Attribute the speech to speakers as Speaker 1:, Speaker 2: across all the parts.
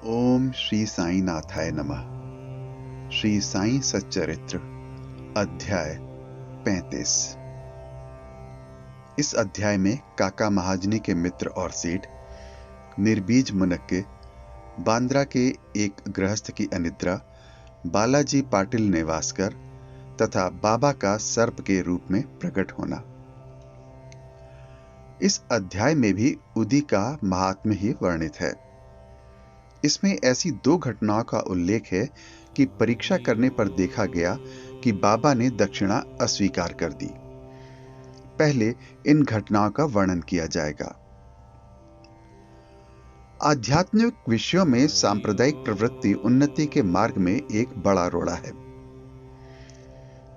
Speaker 1: ओम श्री साई नाथाय नमः। श्री साई सच्चरित्र अध्याय 35। इस अध्याय में काका महाजनी के मित्र और सेठ, निर्बीज मुनक्के, बांद्रा के एक गृहस्थ की अनिद्रा, बालाजी पाटिल नेवासकर तथा बाबा का सर्प के रूप में प्रकट होना। इस अध्याय में भी उदी का महात्म्य ही वर्णित है। इसमें ऐसी दो घटनाओं का उल्लेख है कि परीक्षा करने पर देखा गया कि बाबा ने दक्षिणा अस्वीकार कर दी। पहले इन घटनाओं का वर्णन किया जाएगा। आध्यात्मिक विषयों में सांप्रदायिक प्रवृत्ति उन्नति के मार्ग में एक बड़ा रोड़ा है।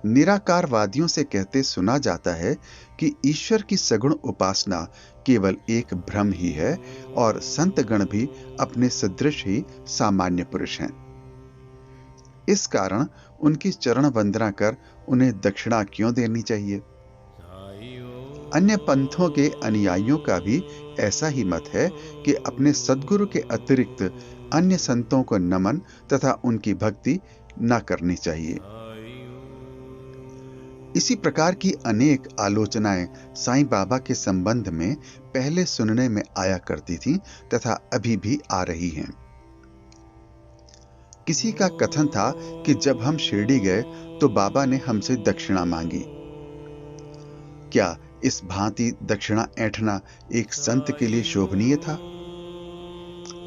Speaker 1: निराकारवादियों से कहते सुना जाता है कि ईश्वर की सगुण उपासना केवल एक भ्रम ही है और संतगण भी अपने सदृश ही सामान्य पुरुष हैं। इस कारण उनकी चरण वंदना कर उन्हें दक्षिणा क्यों देनी चाहिए। अन्य पंथों के अनुयायियों का भी ऐसा ही मत है कि अपने सद्गुरु के अतिरिक्त अन्य संतों को नमन तथा उनकी भक्ति न करनी चाहिए। इसी प्रकार की अनेक आलोचनाएं साईं बाबा के संबंध में पहले सुनने में आया करती थीं तथा अभी भी आ रही हैं। किसी का कथन था कि जब हम शिरडी गए तो बाबा ने हमसे दक्षिणा मांगी। क्या इस भांति दक्षिणा ऐंठना एक संत के लिए शोभनीय था?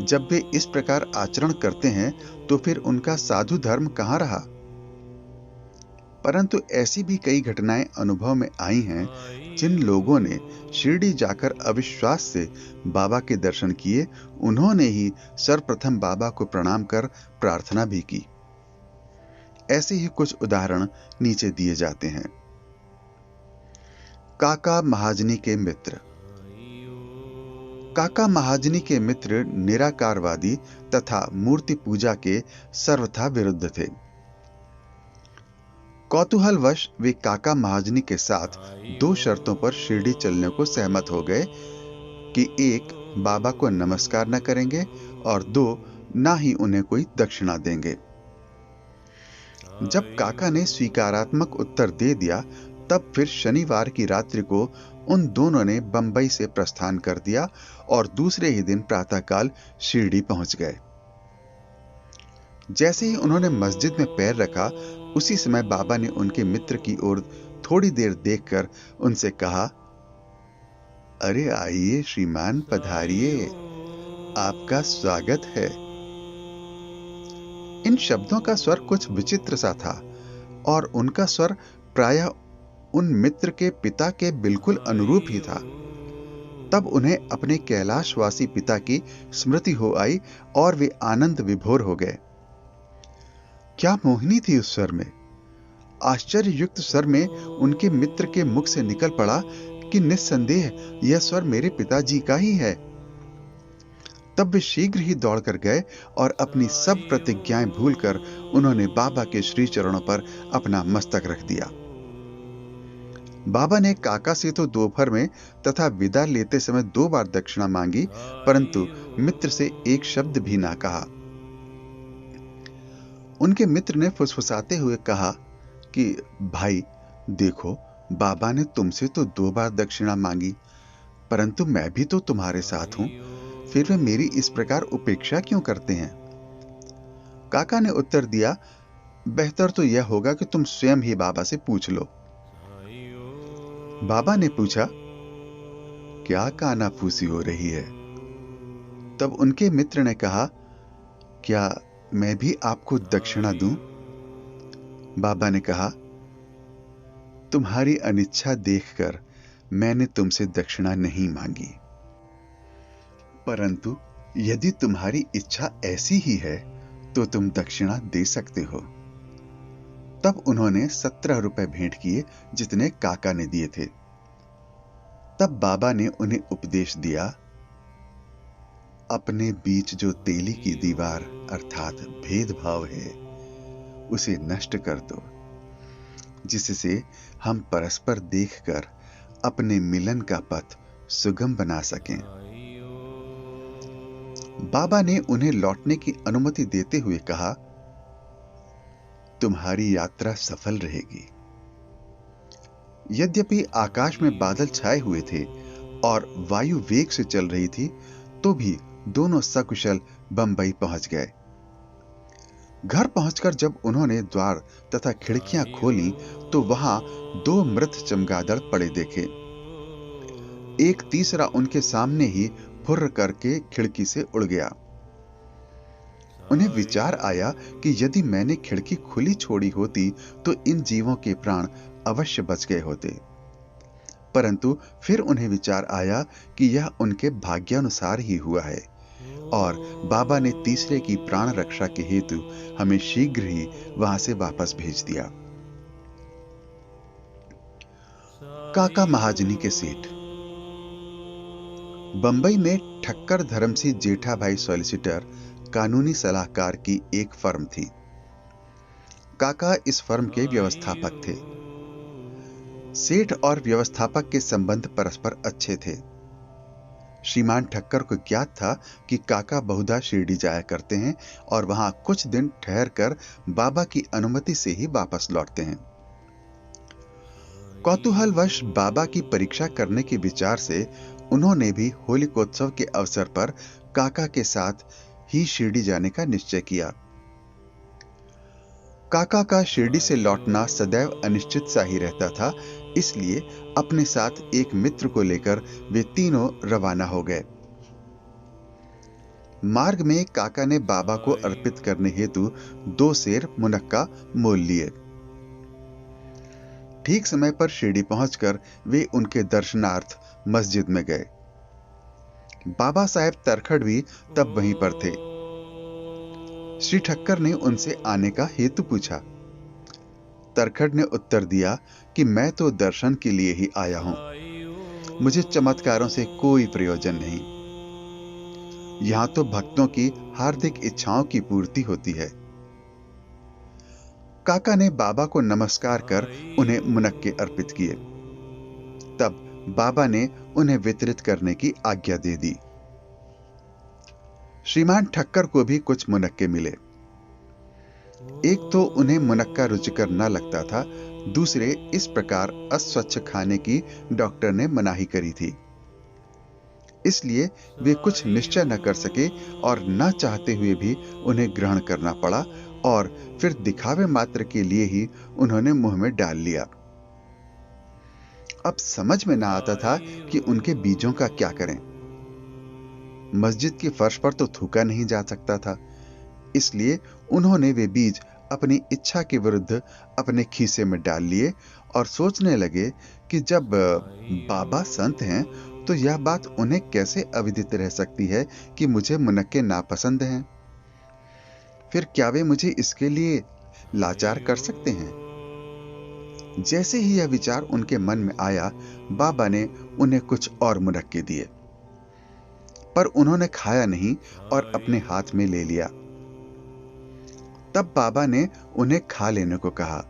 Speaker 1: जब वे इस प्रकार आचरण करते हैं तो फिर उनका साधु धर्म कहां रहा? परंतु ऐसी भी कई घटनाएं अनुभव में आई हैं जिन लोगों ने शिरडी जाकर अविश्वास से बाबा के दर्शन किए, उन्होंने ही सर्वप्रथम बाबा को प्रणाम कर प्रार्थना भी की। ऐसे ही कुछ उदाहरण नीचे दिए जाते हैं। काका महाजनी के मित्र। काका महाजनी के मित्र निराकारवादी तथा मूर्ति पूजा के सर्वथा विरुद्ध थे। कौतूहलवश वे काका महाजनी के साथ दो शर्तों पर शिरडी चलने को सहमत हो गए कि एक, बाबा को नमस्कार न करेंगे और दो, ना ही उन्हें कोई दक्षिणा देंगे। जब काका ने स्वीकारात्मक उत्तर दे दिया, तब फिर शनिवार की रात्रि को उन दोनों ने बंबई से प्रस्थान कर दिया और दूसरे ही दिन प्रातःकाल शिरडी पहुंच गए। जैसे ही उन्होंने मस्जिद में पैर रखा, उसी समय बाबा ने उनके मित्र की ओर थोड़ी देर देखकर उनसे कहा, अरे आइए श्रीमान, पधारिए, आपका स्वागत है। इन शब्दों का स्वर कुछ विचित्र सा था और उनका स्वर प्रायः उन मित्र के पिता के बिल्कुल अनुरूप ही था। तब उन्हें अपने कैलाशवासी पिता की स्मृति हो आई और वे आनंद विभोर हो गए। क्या मोहिनी थी उस स्वर में! आश्चर्य युक्त स्वर में उनके मित्र के मुख से निकल पड़ा कि निस्संदेह यह स्वर मेरे पिताजी का ही है। तब वे शीघ्र ही दौड़कर गए और अपनी सब प्रतिज्ञाएं भूलकर उन्होंने बाबा के श्री चरणों पर अपना मस्तक रख दिया। बाबा ने काका से तो दोपहर में तथा विदा लेते समय 2 बार दक्षिणा मांगी, परंतु मित्र से एक शब्द भी ना कहा। उनके मित्र ने फुसफुसाते हुए कहा कि भाई देखो, बाबा ने तुमसे तो 2 बार दक्षिणा मांगी, परंतु मैं भी तो तुम्हारे साथ हूं, फिर वे मेरी इस प्रकार उपेक्षा क्यों करते हैं? काका ने उत्तर दिया, बेहतर तो यह होगा कि तुम स्वयं ही बाबा से पूछ लो। बाबा ने पूछा, क्या कानाफूसी हो रही है? तब उनके मित्र ने कहा, क्या मैं भी आपको दक्षिणा दूं? बाबा ने कहा, तुम्हारी अनिच्छा देखकर मैंने तुमसे दक्षिणा नहीं मांगी, परंतु यदि तुम्हारी इच्छा ऐसी ही है तो तुम दक्षिणा दे सकते हो। तब उन्होंने 17 रुपए भेंट किए, जितने काका ने दिए थे। तब बाबा ने उन्हें उपदेश दिया, अपने बीच जो तेली की दीवार अर्थात भेदभाव है, उसे नष्ट कर दो, जिससे हम परस्पर देखकर अपने मिलन का पथ सुगम बना सकें। बाबा ने उन्हें लौटने की अनुमति देते हुए कहा, तुम्हारी यात्रा सफल रहेगी। यद्यपि आकाश में बादल छाए हुए थे और वायु वेग से चल रही थी, तो भी दोनों सकुशल बंबई पहुंच गए। घर पहुंचकर जब उन्होंने द्वार तथा खिड़कियां खोली तो वहां 2 मृत चमगादड़ पड़े देखे। एक तीसरा उनके सामने ही फुर्र करके खिड़की से उड़ गया। उन्हें विचार आया कि यदि मैंने खिड़की खुली छोड़ी होती तो इन जीवों के प्राण अवश्य बच गए होते। परंतु फिर उन्हें विचार आया कि यह उनके भाग्यानुसार ही हुआ है और बाबा ने तीसरे की प्राण रक्षा के हेतु हमें शीघ्र ही वहां से वापस भेज दिया। काका महाजनी के सेठ। बंबई में ठक्कर धर्मसिंह जेठाभाई सॉलिसिटर कानूनी सलाहकार की एक फर्म थी। काका इस फर्म के व्यवस्थापक थे। सेठ और व्यवस्थापक के संबंध परस्पर अच्छे थे। श्रीमान ठक्कर को ज्ञात था कि काका बहुधा शिरडी जाया करते हैं और वहां कुछ दिन ठहरकर बाबा की अनुमति से ही वापस लौटते हैं। कौतूहलवश बाबा की परीक्षा करने के विचार से उन्होंने भी होलिकोत्सव के अवसर पर काका के साथ ही शिरडी जाने का निश्चय किया। काका का शिरडी से लौटना सदैव अनिश्चित सा ही रहता था, इसलिए अपने साथ एक मित्र को लेकर वे तीनों रवाना हो गए। मार्ग में काका ने बाबा को अर्पित करने हेतु 2 सेर मुनक्का मोल लिए। ठीक समय पर शिरडी पहुंचकर वे उनके दर्शनार्थ मस्जिद में गए। बाबा साहेब तरखड़ भी तब वहीं पर थे। श्री ठक्कर ने उनसे आने का हेतु पूछा। तरखड़ ने उत्तर दिया कि मैं तो दर्शन के लिए ही आया हूं, मुझे चमत्कारों से कोई प्रयोजन नहीं। यहां तो भक्तों की हार्दिक इच्छाओं की पूर्ति होती है। काका ने बाबा को नमस्कार कर उन्हें मुनक्के अर्पित किए। तब बाबा ने उन्हें वितरित करने की आज्ञा दे दी। श्रीमान ठक्कर को भी कुछ मुनक्के मिले। एक तो उन्हें मुनक्का रुचिकर न लगता था, दूसरे इस प्रकार अस्वच्छ खाने की डॉक्टर ने मनाही करी थी। इसलिए वे कुछ निश्चय न कर सके और न चाहते हुए भी उन्हें ग्रहण करना पड़ा और फिर दिखावे मात्र के लिए ही उन्होंने मुंह में डाल लिया। अब समझ में ना आता था कि उनके बीजों का क्या करें। मस्जिद के फर्श पर तो थूका नहीं जा सकता था, इसलिए उन्होंने वे बीज अपनी इच्छा के विरुद्ध अपने खीसे में डाल लिए और सोचने लगे कि जब बाबा संत हैं तो यह बात उन्हें कैसे अविदित रह सकती है कि मुझे मुनक्के नापसंद हैं। फिर क्या वे मुझे इसके लिए लाचार कर सकते हैं? जैसे ही यह विचार उनके मन में आया, बाबा ने उन्हें कुछ और मुनक्के दिए, पर उन्होंने खाया नहीं और अपने हाथ में ले लिया। तब बाबा ने उन्हें खा लेने को कहा।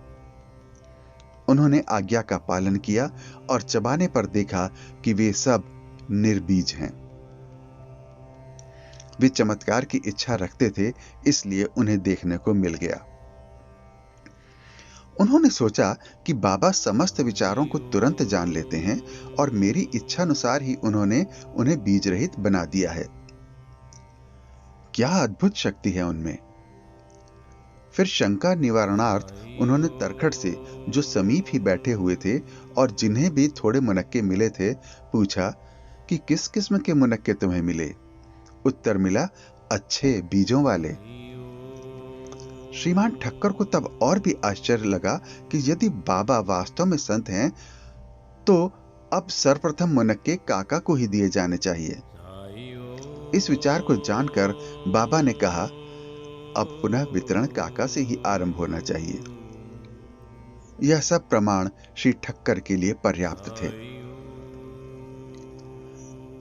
Speaker 1: उन्होंने आज्ञा का पालन किया और चबाने पर देखा कि वे सब निर्बीज हैं। वे चमत्कार की इच्छा रखते थे, इसलिए उन्हें देखने को मिल गया। उन्होंने सोचा कि बाबा समस्त विचारों को तुरंत जान लेते हैं और मेरी इच्छानुसार ही उन्होंने उन्हें बीज रहित बना दिया है। क्या अद्भुत शक्ति है उनमें। फिर शंका निवारणार्थ उन्होंने तरखड़ से, जो समीप ही बैठे हुए थे और जिन्हें भी थोड़े मुनक्के मिले थे, पूछा कि किस किस्म के मुनक्के तुम्हें मिले। उत्तर मिला, अच्छे बीजों वाले। श्रीमान ठक्कर को तब और भी आश्चर्य लगा कि यदि बाबा वास्तव में संत हैं तो अब सर्वप्रथम मुनक्के काका को ही दिए जाने चाहिए। इस विचार को जानकर बाबा ने कहा, अब पुनः वितरण काका से ही आरंभ होना चाहिए। यह सब प्रमाण श्री ठक्कर के लिए पर्याप्त थे।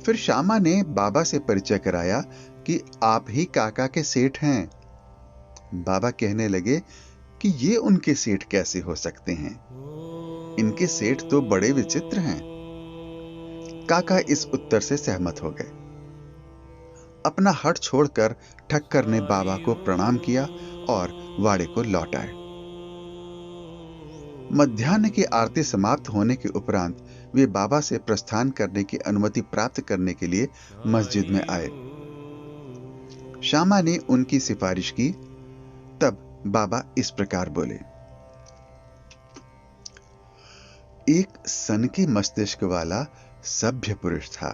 Speaker 1: फिर श्यामा ने बाबा से परिचय कराया कि आप ही काका के सेठ हैं। बाबा कहने लगे कि ये उनके सेठ कैसे हो सकते हैं, इनके सेठ तो बड़े विचित्र हैं। काका इस उत्तर से सहमत हो गए। अपना हट छोड़कर ठक्कर ने बाबा को प्रणाम किया और वाड़े को लौट आए। मध्याह्न की आरती समाप्त होने के उपरांत वे बाबा से प्रस्थान करने की अनुमति प्राप्त करने के लिए मस्जिद में आए। श्यामा ने उनकी सिफारिश की। तब बाबा इस प्रकार बोले, एक सनकी मस्तिष्क वाला सभ्य पुरुष था,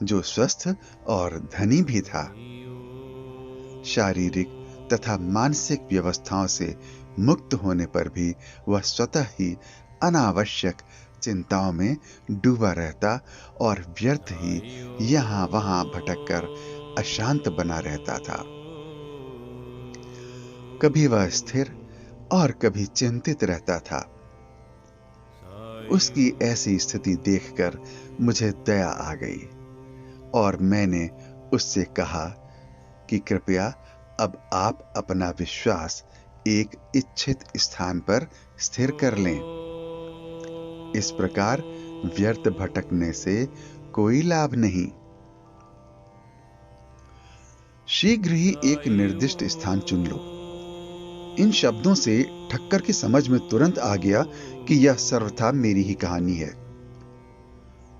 Speaker 1: जो स्वस्थ और धनी भी था। शारीरिक तथा मानसिक व्यवस्थाओं से मुक्त होने पर भी वह स्वतः ही अनावश्यक चिंताओं में डूबा रहता और व्यर्थ ही यहां वहां भटककर अशांत बना रहता था। कभी वह स्थिर और कभी चिंतित रहता था। उसकी ऐसी स्थिति देखकर मुझे दया आ गई और मैंने उससे कहा कि कृपया अब आप अपना विश्वास एक इच्छित स्थान पर स्थिर कर लें। इस प्रकार व्यर्थ भटकने से कोई लाभ नहीं। शीघ्र ही एक निर्दिष्ट स्थान चुन लो। इन शब्दों से ठक्कर की समझ में तुरंत आ गया कि यह सर्वथा मेरी ही कहानी है।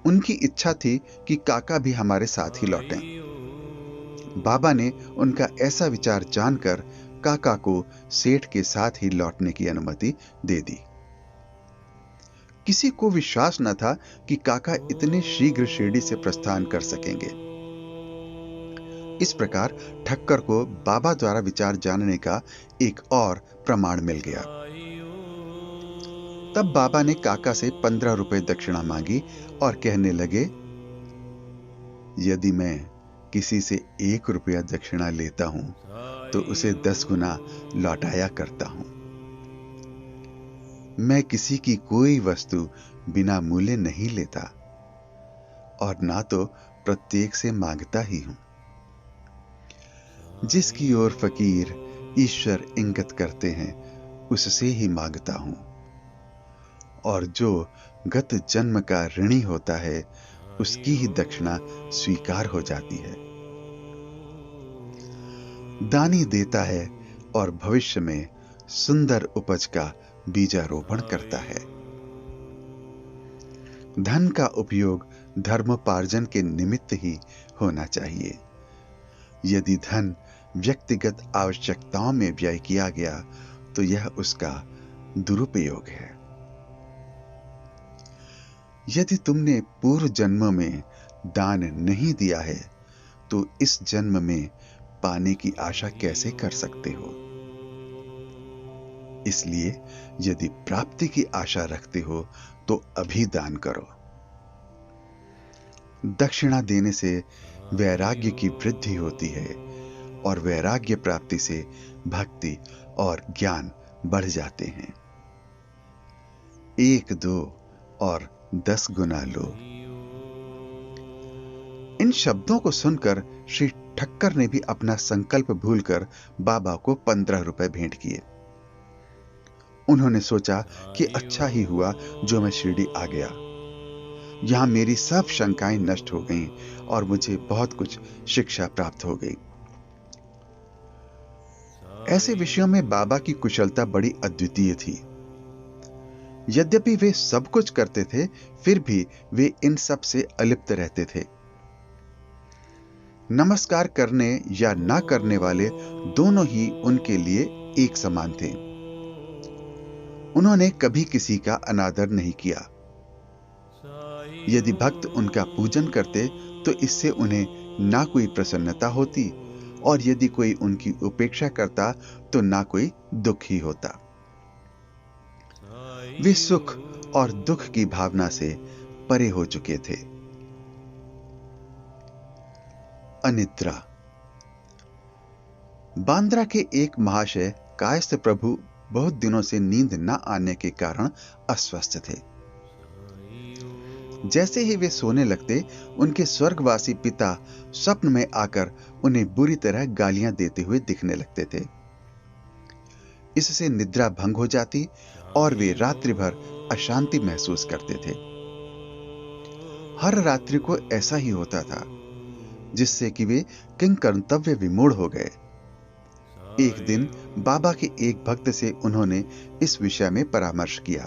Speaker 1: उनकी इच्छा थी कि काका भी हमारे साथ ही लौटें। बाबा ने उनका ऐसा विचार जानकर काका को सेठ के साथ ही लौटने की अनुमति दे दी। किसी को विश्वास न था कि काका इतने शीघ्र शिरडी से प्रस्थान कर सकेंगे। इस प्रकार ठक्कर को बाबा द्वारा विचार जानने का एक और प्रमाण मिल गया। तब बाबा ने काका से 15 रुपए दक्षिणा मांगी और कहने लगे, यदि मैं किसी से 1 रुपया दक्षिणा लेता हूं तो उसे 10 गुना लौटाया करता हूं। मैं किसी की कोई वस्तु बिना मूल्य नहीं लेता और ना तो प्रत्येक से मांगता ही हूं। जिसकी ओर फकीर ईश्वर इंगित करते हैं उससे ही मांगता हूं, और जो गत जन्म का ऋणी होता है उसकी ही दक्षिणा स्वीकार हो जाती है। दानी देता है और भविष्य में सुंदर उपज का बीजारोपण करता है। धन का उपयोग धर्मोपार्जन के निमित्त ही होना चाहिए। यदि धन व्यक्तिगत आवश्यकताओं में व्यय किया गया तो यह उसका दुरुपयोग है। यदि तुमने पूर्व जन्म में दान नहीं दिया है तो इस जन्म में पाने की आशा कैसे कर सकते हो? इसलिए यदि प्राप्ति की आशा रखते हो तो अभी दान करो। दक्षिणा देने से वैराग्य की वृद्धि होती है और वैराग्य प्राप्ति से भक्ति और ज्ञान बढ़ जाते हैं। 1, 2 और 10 गुना लो। इन शब्दों को सुनकर श्री ठक्कर ने भी अपना संकल्प भूलकर बाबा को 15 रुपए भेंट किए। उन्होंने सोचा कि अच्छा ही हुआ जो मैं शिरडी आ गया। यहां मेरी सब शंकाएं नष्ट हो गईं और मुझे बहुत कुछ शिक्षा प्राप्त हो गई। ऐसे विषयों में बाबा की कुशलता बड़ी अद्वितीय थी। यद्यपि वे सब कुछ करते थे, फिर भी वे इन सब से अलिप्त रहते थे। नमस्कार करने या ना करने वाले दोनों ही उनके लिए एक समान थे। उन्होंने कभी किसी का अनादर नहीं किया। यदि भक्त उनका पूजन करते तो इससे उन्हें ना कोई प्रसन्नता होती, और यदि कोई उनकी उपेक्षा करता तो ना कोई दुख ही होता। वे सुख और दुख की भावना से परे हो चुके थे। अनिद्रा। बांद्रा के एक महाशय कायस्थ प्रभु बहुत दिनों से नींद न आने के कारण अस्वस्थ थे। जैसे ही वे सोने लगते, उनके स्वर्गवासी पिता स्वप्न में आकर उन्हें बुरी तरह गालियां देते हुए दिखने लगते थे। इससे निद्रा भंग हो जाती और वे रात्रि भर अशांति महसूस करते थे। हर रात्रि को ऐसा ही होता था। जिससे कि वे किंग कर्तव्य विमूढ़ हो गए। एक दिन बाबा के एक भक्त से उन्होंने इस विषय में परामर्श किया।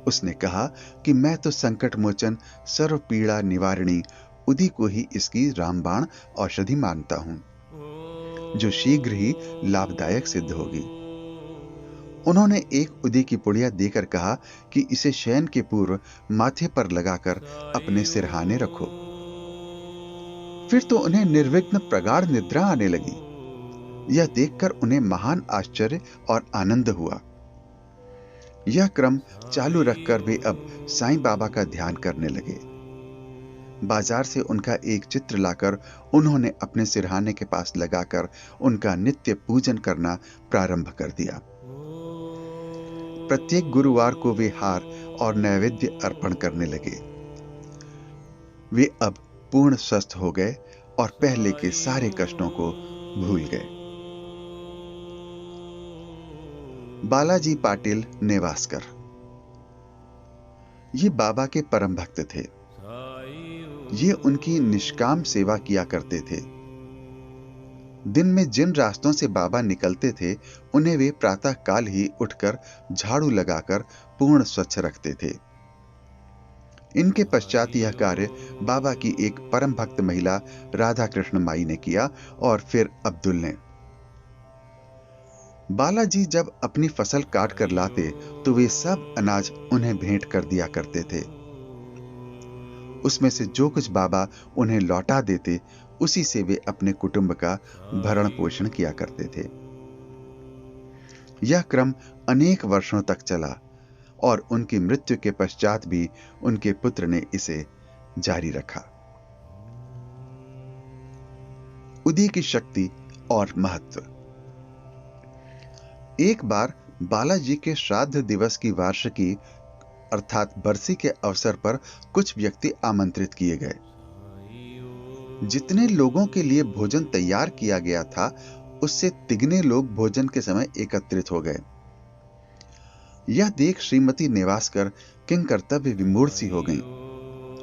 Speaker 1: उसने कहा कि मैं तो संकट मोचन सर्व पीड़ा निवारणी उदी को ही इसकी रामबाण औषधि मानता हूं, जो शीघ्र ही लाभदायक सिद्ध होगी। उन्होंने एक उदी की पुड़िया देकर कहा कि इसे शयन के पूर्व माथे पर लगाकर अपने सिरहाने रखो। फिर तो उन्हें निर्विघ्न प्रगाढ़ निद्रा आने लगी। यह देखकर उन्हें महान आश्चर्य और आनंद हुआ। यह क्रम चालू रखकर वे अब साईं बाबा का ध्यान करने लगे। बाजार से उनका एक चित्र लाकर उन्होंने अपने सिरहाने के पास लगाकर उनका नित्य पूजन करना प्रारंभ कर दिया। प्रत्येक गुरुवार को वे हार और नैवेद्य अर्पण करने लगे। वे अब पूर्ण स्वस्थ हो गए और पहले के सारे कष्टों को भूल गए। बालाजी पाटिल नेवासकर ये बाबा के परम भक्त थे। ये उनकी निष्काम सेवा किया करते थे। दिन में जिन रास्तों से बाबा निकलते थे उन्हें वे प्रातः काल ही उठकर झाड़ू लगाकर पूर्ण स्वच्छ रखते थे। इनके पश्चात यह कार्य बाबा की एक परम भक्त महिला राधा कृष्ण माई ने किया और फिर अब्दुल ने। बालाजी जब अपनी फसल काट कर लाते तो वे सब अनाज उन्हें भेंट कर दिया करते थे। उसमें से जो कुछ बाबा उन्हें लौटा देते उसी से वे अपने कुटुंब का भरण पोषण किया करते थे। यह क्रम अनेक वर्षों तक चला और उनकी मृत्यु के पश्चात भी उनके पुत्र ने इसे जारी रखा। उदी की शक्ति और महत्व। एक बार बालाजी के श्राद्ध दिवस की वार्षिकी अर्थात बरसी के अवसर पर कुछ व्यक्ति आमंत्रित किए गए। जितने लोगों के लिए भोजन तैयार किया गया था उससे तिगने लोग भोजन के समय एकत्रित हो गए। यह देख श्रीमती नेवासकर किंग कर्तव्य विमूढ़ सी हो गईं।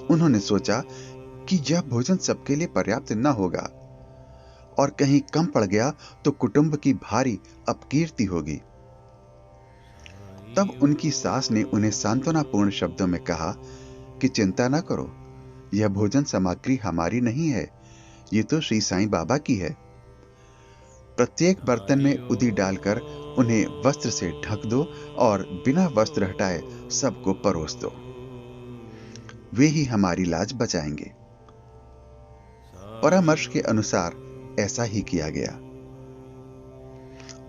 Speaker 1: उन्होंने सोचा कि यह भोजन सबके लिए पर्याप्त न होगा और कहीं कम पड़ गया तो कुटुंब की भारी अपकीर्ति होगी। तब उनकी सास ने उन्हें सांत्वनापूर्ण शब्दों में कहा कि चिंता न करो, यह भोजन सामग्री हमारी नहीं है, ये तो श्री साईं बाबा की है। प्रत्येक बर्तन में उदी डालकर उन्हें वस्त्र से ढक दो और बिना वस्त्र हटाए सबको परोस दो, वे ही हमारी लाज बचाएंगे। परामर्श के अनुसार ऐसा ही किया गया।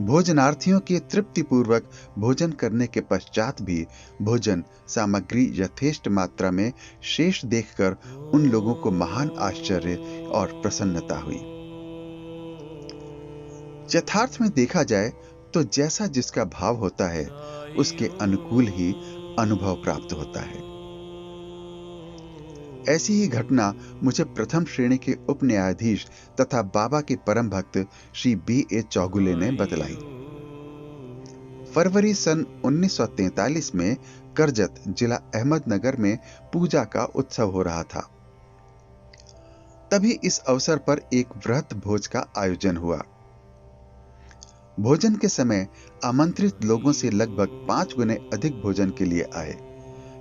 Speaker 1: भोजनार्थियों के तृप्तिपूर्वक भोजन करने के पश्चात भी भोजन सामग्री यथेष्ट मात्रा में शेष देखकर उन लोगों को महान आश्चर्य और प्रसन्नता हुई। यथार्थ में देखा जाए तो जैसा जिसका भाव होता है उसके अनुकूल ही अनुभव प्राप्त होता है। ऐसी ही घटना मुझे प्रथम श्रेणी के उप न्यायाधीश तथा बाबा के परम भक्त श्री B.A. चौगुले ने बतलाई। फरवरी सन 1943 में करजत जिला अहमदनगर में पूजा का उत्सव हो रहा था। तभी इस अवसर पर एक वृहत भोज का आयोजन हुआ। भोजन के समय आमंत्रित लोगों से लगभग 5 गुने अधिक भोजन के लिए आए,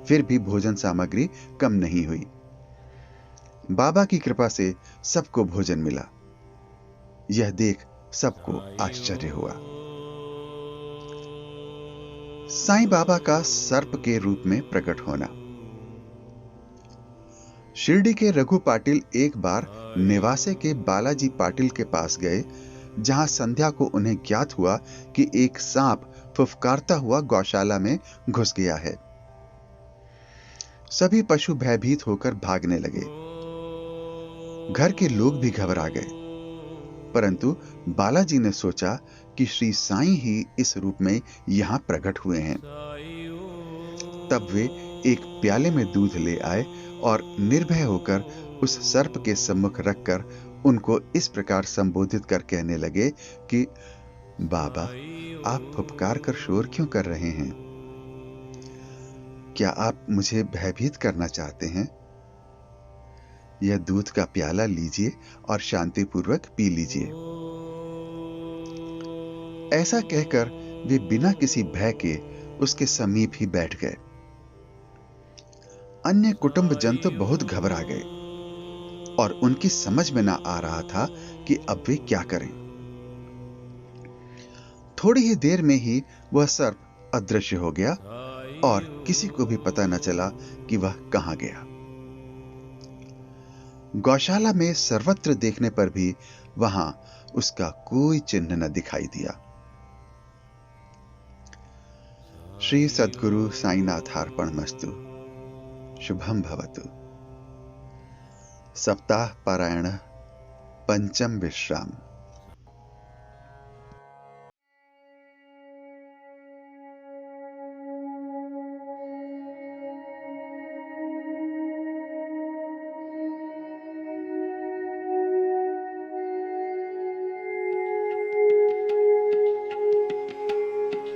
Speaker 1: फिर भी भोजन सामग्री कम नहीं हुई। बाबा की कृपा से सबको भोजन मिला। यह देख सबको आश्चर्य हुआ। साईं बाबा का सर्प के रूप में प्रकट होना। शिरडी के रघु पाटिल एक बार नेवासे के बालाजी पाटिल के पास गए, जहां संध्या को उन्हें ज्ञात हुआ कि एक सांप फुफकारता हुआ गौशाला में घुस गया है। सभी पशु भयभीत होकर भागने लगे। घर के लोग भी घबरा गए, परंतु बालाजी ने सोचा कि श्री साईं ही इस रूप में यहां प्रकट हुए हैं। तब वे एक प्याले में दूध ले आए और निर्भय होकर उस सर्प के सम्मुख रखकर उनको इस प्रकार संबोधित कर कहने लगे कि बाबा, आप फुफकार कर शोर क्यों कर रहे हैं? क्या आप मुझे भयभीत करना चाहते हैं? यह दूध का प्याला लीजिए और शांतिपूर्वक पी लीजिए। ऐसा कहकर वे बिना किसी भय के उसके समीप ही बैठ गए। अन्य कुटुंबजन तो बहुत घबरा गए और उनकी समझ में ना आ रहा था कि अब वे क्या करें। थोड़ी ही देर में ही वह सर्प अदृश्य हो गया और किसी को भी पता न चला कि वह कहां गया। गौशाला में सर्वत्र देखने पर भी वहां उसका कोई चिन्ह न दिखाई दिया। श्री सद्गुरु साईनाथार्पणमस्तु। शुभम भवतु। सप्ताह पारायण पंचम विश्राम।